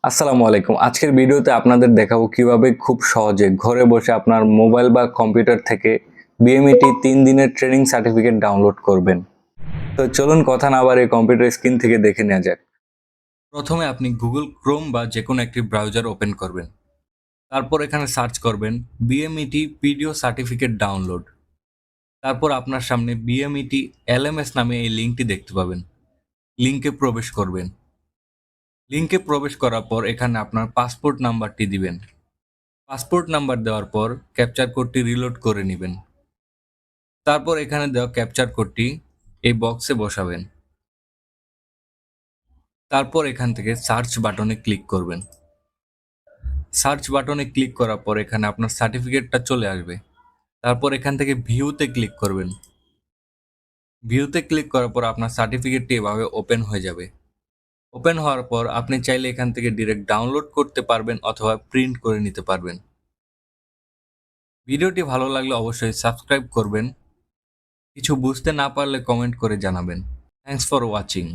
আসসালামু আলাইকুম। আজকের ভিডিওতে আপনাদের দেখাবো কিভাবে খুব সহজে ঘরে বসে আপনার মোবাইল বা কম্পিউটার থেকে বিএমইটি 3 দিনের ট্রেনিং সার্টিফিকেট ডাউনলোড করবেন। তো চলুন কথা না বাড়িয়ে কম্পিউটার স্ক্রিন থেকে দেখে নেওয়া যাক। প্রথমে আপনি গুগল ক্রোম বা যেকোনো একটি ব্রাউজার ওপেন করবেন। তারপর এখানে সার্চ করবেন বিএমইটি পিডিও সার্টিফিকেট ডাউনলোড। তারপর আপনার সামনে বিএমইটি এলএমএস নামে এই লিঙ্কটি দেখতে পাবেন। লিঙ্কে প্রবেশ করবেন। লিঙ্কে প্রবেশ করার পর এখানে আপনার পাসপোর্ট নাম্বারটি দিবেন। পাসপোর্ট নাম্বার দেওয়ার পর ক্যাপচার কোডটি রিলোড করে নেবেন। তারপর এখানে দেওয়া ক্যাপচার কোডটি এই বক্সে বসাবেন। তারপর এখান থেকে সার্চ বাটনে ক্লিক করবেন। সার্চ বাটনে ক্লিক করার পর এখানে আপনার সার্টিফিকেটটা চলে আসবে। তারপর এখান থেকে ভিউতে ক্লিক করবেন। ভিউতে ক্লিক করার পর আপনার সার্টিফিকেটটি এভাবে ওপেন হয়ে যাবে। ওপেন হওয়ার পর আপনি চাইলে এখান থেকে ডিরেক্ট ডাউনলোড করতে পারবেন অথবা প্রিন্ট করে নিতে পারবেন। ভিডিওটি ভালো লাগলে অবশ্যই সাবস্ক্রাইব করবেন। কিছু বুঝতে না পারলে কমেন্ট করে জানাবেন। Thanks for watching.